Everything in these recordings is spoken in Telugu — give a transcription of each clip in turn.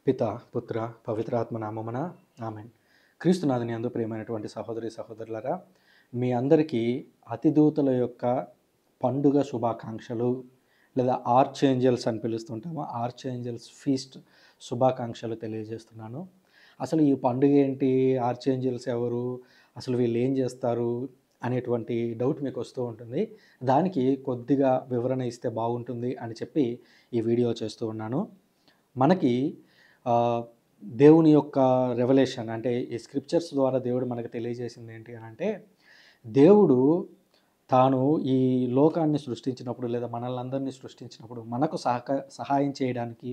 పిత పుత్ర పవిత్రాత్మ నామమున ఆమెన్. క్రీస్తునాథుని యందు ప్రియమైనటువంటి సహోదరి సహోదరులారా, మీ అందరికీ అతిదూతల యొక్క పండుగ శుభాకాంక్షలు, లేదా ఆర్చేంజల్స్ అని పిలుస్తుంటాము, ఆర్చేంజల్స్ ఫీస్ట్ శుభాకాంక్షలు తెలియజేస్తున్నాను. అసలు ఈ పండుగ ఏంటి? ఆర్చేంజల్స్ ఎవరు? అసలు వీళ్ళు ఏం చేస్తారు అనేటువంటి డౌట్ మీకు వస్తూ ఉంటుంది. దానికి కొద్దిగా వివరణ ఇస్తే బాగుంటుంది అని చెప్పి ఈ వీడియో చేస్తూ ఉన్నాను. మనకి దేవుని యొక్క రెవల్యూషన్ అంటే ఈ స్క్రిప్చర్స్ ద్వారా దేవుడు మనకు తెలియజేసింది ఏంటి అని అంటే, దేవుడు తాను ఈ లోకాన్ని సృష్టించినప్పుడు లేదా మనల్ని అందరినీ సృష్టించినప్పుడు మనకు సహాయం చేయడానికి,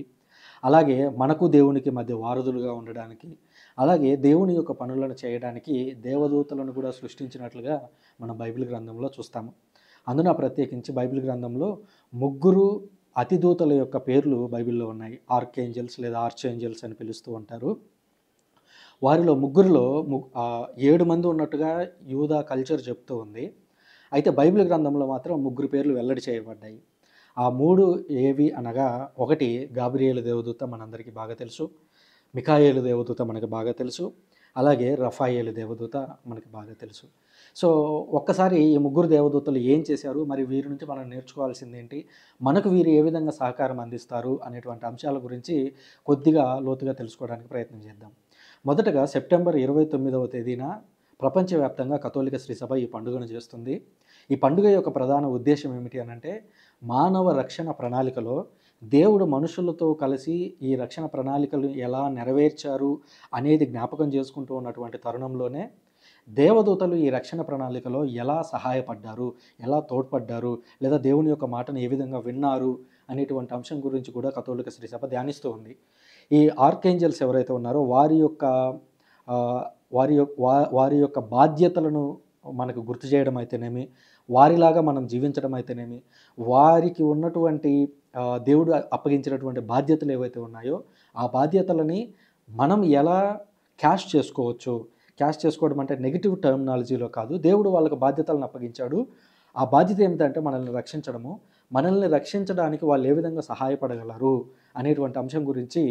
అలాగే మనకు దేవునికి మధ్య వారధులుగా ఉండడానికి, అలాగే దేవుని యొక్క పనులను చేయడానికి దేవదూతలను కూడా సృష్టించినట్లుగా మనం బైబిల్ గ్రంథంలో చూస్తాము. అందున ప్రత్యేకించి బైబిల్ గ్రంథంలో ముగ్గురు అతిదూతల యొక్క పేర్లు బైబిల్లో ఉన్నాయి. ఆర్కేంజల్స్ లేదా ఆర్చేంజల్స్ అని పిలుస్తూ ఉంటారు. వారిలో ముగ్గురిలో 7 మంది ఉన్నట్టుగా యూదా కల్చర్ చెప్తూ ఉంది. అయితే బైబిల్ గ్రంథంలో మాత్రం ముగ్గురు పేర్లు వెల్లడి చేయబడ్డాయి. ఆ 3 ఏవి అనగా, ఒకటి గాబ్రియేలు దేవదూత మనందరికీ బాగా తెలుసు, మిఖాయేలు దేవదూత మనకు బాగా తెలుసు, అలాగే రఫాయేలు దేవదూత మనకి బాగా తెలుసు. సో ఒక్కసారి ఈ ముగ్గురు దేవదూతలు ఏం చేశారు, మరి వీరి నుంచి మనం నేర్చుకోవాల్సింది ఏంటి, మనకు వీరు ఏ విధంగా సహకారం అందిస్తారు అనేటువంటి అంశాల గురించి కొద్దిగా లోతుగా తెలుసుకోవడానికి ప్రయత్నం చేద్దాం. మొదటగా సెప్టెంబర్ 29వ తేదీన ప్రపంచవ్యాప్తంగా కథోలిక శ్రీ సభ ఈ పండుగను చేస్తుంది. ఈ పండుగ యొక్క ప్రధాన ఉద్దేశం ఏమిటి అనంటే, మానవ రక్షణ ప్రణాళికలో దేవుడు మనుషులతో కలిసి ఈ రక్షణ ప్రణాళికలు ఎలా నెరవేర్చారు అనేది జ్ఞాపకం చేసుకుంటూ ఉన్నటువంటి తరుణంలోనే దేవదూతలు ఈ రక్షణ ప్రణాళికలో ఎలా సహాయపడ్డారు, ఎలా తోడ్పడ్డారు, లేదా దేవుని యొక్క మాటను ఏ విధంగా విన్నారు అనేటువంటి అంశం గురించి కూడా కథోలిక శ్రీ సభ ధ్యానిస్తూ ఉంది. ఈ ఆర్కేంజల్స్ ఎవరైతే ఉన్నారో వారి యొక్క బాధ్యతలను మనకు గుర్తు చేయడం అయితేనేమి, వారిలాగా మనం జీవించడం అయితేనేమి, వారికి ఉన్నటువంటి దేవుడు అప్పగించినటువంటి బాధ్యతలు ఏవైతే ఉన్నాయో ఆ బాధ్యతలని మనం ఎలా క్యాష్ చేసుకోవడం అంటే నెగిటివ్ టర్మినాలజీలో కాదు. దేవుడు వాళ్ళకి బాధ్యతలను అప్పగించాడు. ఆ బాధ్యత ఏమిటంటే మనల్ని రక్షించడము. మనల్ని రక్షించడానికి వాళ్ళు ఏ విధంగా సహాయపడగలరు అనేటువంటి అంశం గురించి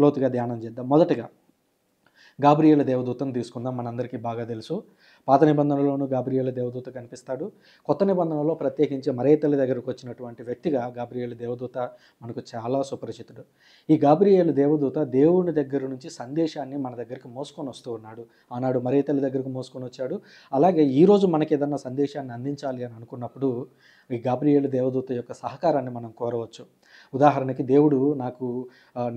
లోతుగా ధ్యానం చేద్దాం. మొదటగా గాబ్రియేలు దేవదూతను తీసుకుందాం. మనందరికీ బాగా తెలుసు, పాత నిబంధనలోనూ గాబ్రియేలు దేవదూత కనిపిస్తాడు. కొత్త నిబంధనలో ప్రత్యేకించి మరియ తల్లి దగ్గరకు వచ్చినటువంటి వ్యక్తిగా గాబ్రియేలు దేవదూత మనకు చాలా సుపరిచితుడు. ఈ గాబ్రియేలు దేవదూత దేవుని దగ్గర నుంచి సందేశాన్ని మన దగ్గరికి మోసుకొని వస్తూ ఉన్నాడు. ఆనాడు మరియ తల్లి దగ్గరకు మోసుకొని వచ్చాడు. అలాగే ఈరోజు మనకి ఏదన్నా సందేశాన్ని అందించాలి అని అనుకున్నప్పుడు ఈ గాబ్రియేలు దేవదూత యొక్క సహకారాన్ని మనం కోరవచ్చు. ఉదాహరణకి, దేవుడు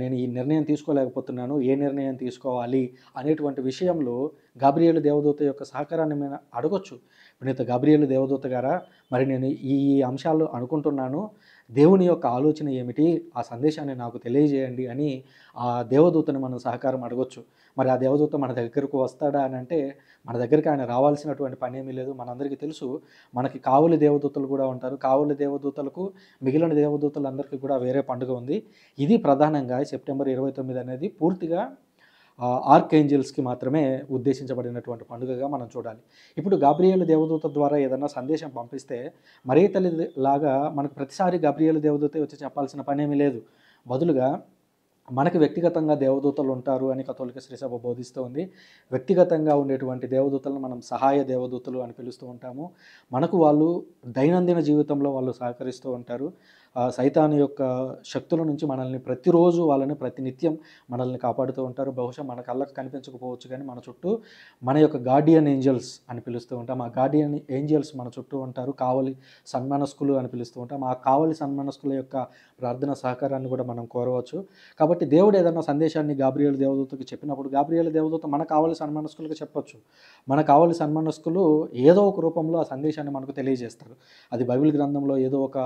నేను ఈ నిర్ణయం తీసుకోలేకపోతున్నాను, ఏ నిర్ణయం తీసుకోవాలి అనేటువంటి విషయంలో గాబ్రియేలు దేవదూత యొక్క సహకారాన్ని మేము అడగొచ్చు. వినీత గాబ్రియేలు దేవదూత గారా, మరి నేను ఈ అంశాలు అనుకుంటున్నాను, దేవుని యొక్క ఆలోచన ఏమిటి, ఆ సందేశాన్ని నాకు తెలియజేయండి అని ఆ దేవదూతని మనం సహకారం అడగొచ్చు. మరి ఆ దేవదూత మన దగ్గరకు వస్తాడా అని అంటే, మన దగ్గరికి ఆయన రావాల్సినటువంటి పని ఏమీ లేదు. మనందరికీ తెలుసు, మనకి కావలి దేవదూతలు కూడా ఉంటారు. కావలి దేవదూతలకు మిగిలిన దేవదూతలందరికీ కూడా వేరే పండుగ ఉంది. ఇది ప్రధానంగా సెప్టెంబర్ 29 అనేది పూర్తిగా ఆర్కేంజల్స్కి మాత్రమే ఉద్దేశించబడినటువంటి పండుగగా మనం చూడాలి. ఇప్పుడు గాబ్రియేలు దేవదూత ద్వారా ఏదన్నా సందేశం పంపిస్తే మరియ తల్లి లాగా మనకు ప్రతిసారి గాబ్రియేలు దేవదూతే వచ్చి చెప్పాల్సిన పనేమీ లేదు. బదులుగా మనకి వ్యక్తిగతంగా దేవదూతలు ఉంటారు అని కథోలిక శ్రీ సభ బోధిస్తూ ఉంది. వ్యక్తిగతంగా ఉండేటువంటి దేవదూతలను మనం సహాయ దేవదూతలు అని పిలుస్తూ ఉంటాము. మనకు వాళ్ళు దైనందిన జీవితంలో వాళ్ళు సహకరిస్తూ ఉంటారు. సైతాను యొక్క శక్తుల నుంచి మనల్ని ప్రతిరోజు ప్రతినిత్యం మనల్ని కాపాడుతూ ఉంటారు. బహుశా మన కళ్ళకు కనిపించకపోవచ్చు, కానీ మన చుట్టూ మన యొక్క గార్డియన్ ఏంజల్స్ అని పిలుస్తూ ఉంటాం. ఆ గార్డియన్ ఏంజల్స్ మన చుట్టూ ఉంటారు. కావలి సన్మనస్కులు అని పిలుస్తూ ఉంటాం. ఆ కావలి సన్మనస్కుల యొక్క ప్రార్థన సహకారాన్ని కూడా మనం కోరవచ్చు. కాబట్టి దేవుడు ఏదన్నా సందేశాన్ని గాబ్రియేలు దేవదూతకి చెప్పినప్పుడు గాబ్రియేలు దేవదూత మన కావలి సన్మనస్కులకు చెప్పొచ్చు. మన కావలి సన్మనస్కులు ఏదో ఒక రూపంలో ఆ సందేశాన్ని మనకు తెలియజేస్తారు. అది బైబిల్ గ్రంథంలో ఏదో ఒక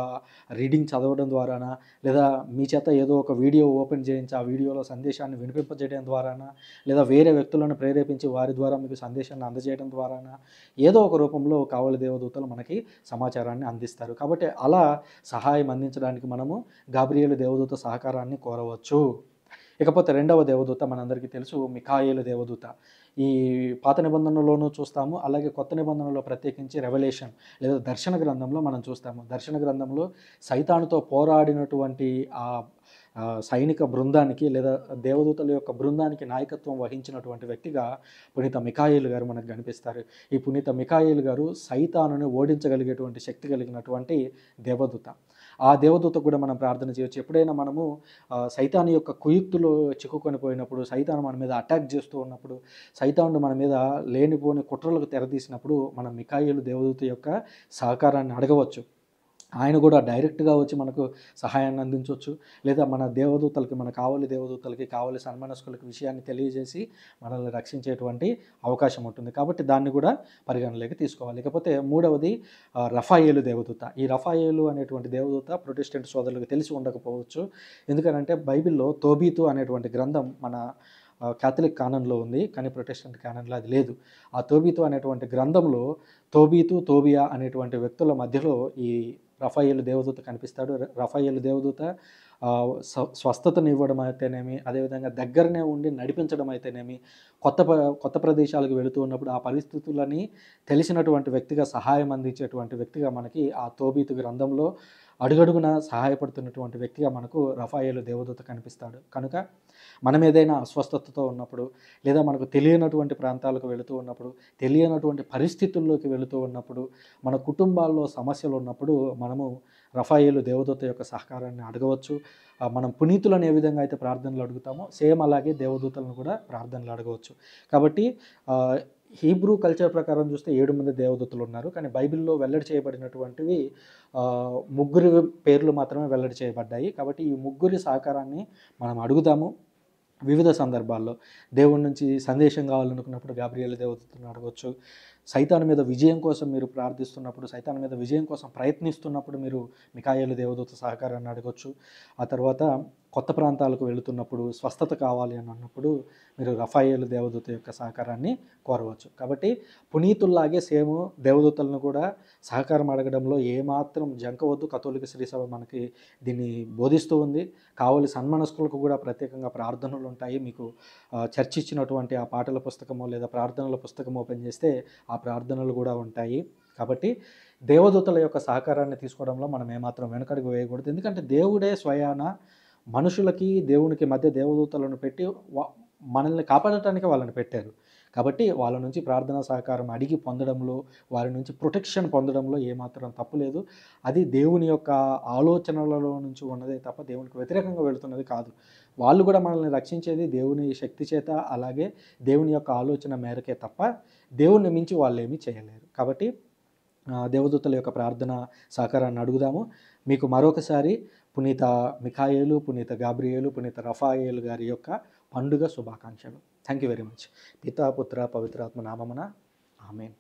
రీడింగ్ చదవడం ద్వారానా, లేదా మీ చేత ఏదో ఒక వీడియో ఓపెన్ చేయించి ఆ వీడియోలో సందేశాన్ని వినిపింపజేయడం ద్వారానా, లేదా వేరే వ్యక్తులను ప్రేరేపించి వారి ద్వారా మీకు సందేశాన్ని అందజేయడం ద్వారానా, ఏదో ఒక రూపంలో కావలి దేవదూతలు మనకి సమాచారాన్ని అందిస్తారు. కాబట్టి అలా సహాయం అందించడానికి మనము గాబ్రియేలు దేవదూత సహకారాన్ని కోరవచ్చు. ఇకపోతే రెండవ దేవదూత మనందరికీ తెలుసు, మిఖాయేలు దేవదూత. ఈ పాత నిబంధనలోనూ చూస్తాము, అలాగే కొత్త నిబంధనలో ప్రత్యేకించి రెవల్యూషన్ లేదా దర్శన గ్రంథంలో మనం చూస్తాము. దర్శన గ్రంథంలో సైతానుతో పోరాడినటువంటి సైనిక బృందానికి లేదా దేవదూతల యొక్క బృందానికి నాయకత్వం వహించినటువంటి వ్యక్తిగా పునీత మిఖాయేలు గారు మనకు కనిపిస్తారు. ఈ పునీత మిఖాయేలు గారు సైతానుని ఓడించగలిగేటువంటి శక్తి కలిగినటువంటి దేవదూత. ఆ దేవదూత కూడా మనం ప్రార్థన చేయొచ్చు. ఎప్పుడైనా మనము సైతాను యొక్క కుయుక్తులో చిక్కుకొని పోయినప్పుడు, సైతాను మన మీద అటాక్ చేస్తూ ఉన్నప్పుడు, సైతానుడు మన మీద లేనిపోని కుట్రలకు తెరతీసినప్పుడు మనం మిఖాయేలు దేవదూత యొక్క సహకారాన్ని అడగవచ్చు. ఆయన కూడా డైరెక్ట్‌గా వచ్చి మనకు సహాయాన్ని అందించొచ్చు. లేదా మన దేవదూతలకి, మన కావలి దేవదూతలకి, కావలి సన్మనస్కులకి విషయాన్ని తెలియజేసి మనల్ని రక్షించేటువంటి అవకాశం ఉంటుంది. కాబట్టి దాన్ని కూడా పరిగణలోకి తీసుకోవాలి. ఇకపోతే మూడవది రఫాయేలు దేవదూత. ఈ రఫాయేలు అనేటువంటి దేవదూత ప్రొటెస్టెంట్ సోదరులకు తెలిసి ఉండకపోవచ్చు. ఎందుకనంటే బైబిల్‌లో తోబీతు అనేటువంటి గ్రంథం మన కాథలిక్ కానన్‌లో ఉంది. కానీ ప్రొటెస్టెంట్ కానన్‌లో అది లేదు. ఆ తోబీతు అనేటువంటి గ్రంథంలో తోబీతు, తోబియా అనేటువంటి వ్యక్తుల మధ్యలో ఈ రఫాయేలు దేవదూత కనిపిస్తాడు. రఫాయేలు దేవదూత స్వస్థతనివ్వడం అయితేనేమి, అదేవిధంగా దగ్గరనే ఉండి నడిపించడం అయితేనేమి, కొత్త ప్రదేశాలకు వెళుతూ ఉన్నప్పుడు ఆ పరిస్థితులని తెలిసినటువంటి వ్యక్తిగా, సహాయం అందించేటువంటి వ్యక్తిగా మనకి ఆ తోబీతు గ్రంథంలో అడుగడుగునా సహాయపడుతున్నటువంటి వ్యక్తిగా మనకు రఫాయేలు దేవదూత కనిపిస్తాడు. కనుక మనం ఏదైనా అస్వస్థతతో ఉన్నప్పుడు, లేదా మనకు తెలియనటువంటి ప్రాంతాలకు వెళుతూ ఉన్నప్పుడు, తెలియనటువంటి పరిస్థితుల్లోకి వెళుతూ ఉన్నప్పుడు, మన కుటుంబాల్లో సమస్యలు ఉన్నప్పుడు మనము రఫాయేలు దేవదూత యొక్క సహకారాన్ని అడగవచ్చు. మనం పునీతులను ఏ విధంగా అయితే ప్రార్థనలు అడుగుతామో సేమ్ అలాగే దేవదూతలను కూడా ప్రార్థనలు అడగవచ్చు. కాబట్టి హీబ్రూ కల్చర్ ప్రకారం చూస్తే 7 మంది దేవదూతలు ఉన్నారు. కానీ బైబిల్‌లో వెల్లడి చేయబడినటువంటివి ముగ్గురి పేర్లు మాత్రమే వెల్లడి చేయబడ్డాయి. కాబట్టి ఈ ముగ్గురి సహకారాన్ని మనం అడుగుదాము. వివిధ సందర్భాల్లో దేవుడి నుంచి సందేశం కావాలనుకున్నప్పుడు గాబ్రియేలు దేవదూతను అడగవచ్చు. సైతాను మీద విజయం కోసం మీరు ప్రార్థిస్తున్నప్పుడు, సైతాను మీద విజయం కోసం ప్రయత్నిస్తున్నప్పుడు మీరు మిఖాయేలు దేవదూత సహకారాన్ని అడగొచ్చు. ఆ తర్వాత కొత్త ప్రాంతాలకు వెళుతున్నప్పుడు, స్వస్థత కావాలి అని అన్నప్పుడు మీరు రఫాయేలు దేవదూత యొక్క సహకారాన్ని కోరవచ్చు. కాబట్టి పునీతుల్లాగే సేమ్ దేవదూతలను కూడా సహకారం అడగడంలో ఏమాత్రం జంకవద్దు. కథోలిక శ్రీ సభ మనకి దీన్ని బోధిస్తూ ఉంది. కావలి సన్మనస్కులకు కూడా ప్రత్యేకంగా ప్రార్థనలు ఉంటాయి. మీకు చర్చ్ ఇచ్చినటువంటి ఆ పాటల పుస్తకమో లేదా ప్రార్థనల పుస్తకం ఓపెన్ చేస్తే ఆ ప్రార్థనలు కూడా ఉంటాయి. కాబట్టి దేవదూతల యొక్క సహకారాన్ని తీసుకోవడంలో మనం ఏమాత్రం వెనకడుగు వేయకూడదు. ఎందుకంటే దేవుడే స్వయాన మనుషులకి దేవునికి మధ్య దేవదూతలను పెట్టి మనల్ని కాపాడటానికి వాళ్ళని పెట్టారు. కాబట్టి వాళ్ళ నుంచి ప్రార్థనా సహకారం అడిగి పొందడంలో, వారి నుంచి ప్రొటెక్షన్ పొందడంలో ఏమాత్రం తప్పు లేదు. అది దేవుని యొక్క ఆలోచనలలో నుంచి ఉన్నదే తప్ప దేవునికి వ్యతిరేకంగా వెళుతున్నది కాదు. వాళ్ళు కూడా మనల్ని రక్షించేది దేవుని శక్తి చేత, అలాగే దేవుని యొక్క ఆలోచన మేరకే తప్ప దేవుణ్ణి మించి వాళ్ళేమీ చేయలేరు. కాబట్టి దేవదూతల యొక్క ప్రార్థన సహకారాన్ని అడుగుదాము. మీకు మరొకసారి పునీత మిఖాయేలు, పునీత గాబ్రియేలు, పునీత రఫాయేలు గారి యొక్క పండుగ శుభాకాంక్షలు. Thank you very much. పితా, పుత్ర, పవిత్రాత్మ నామమున ఆమేన్.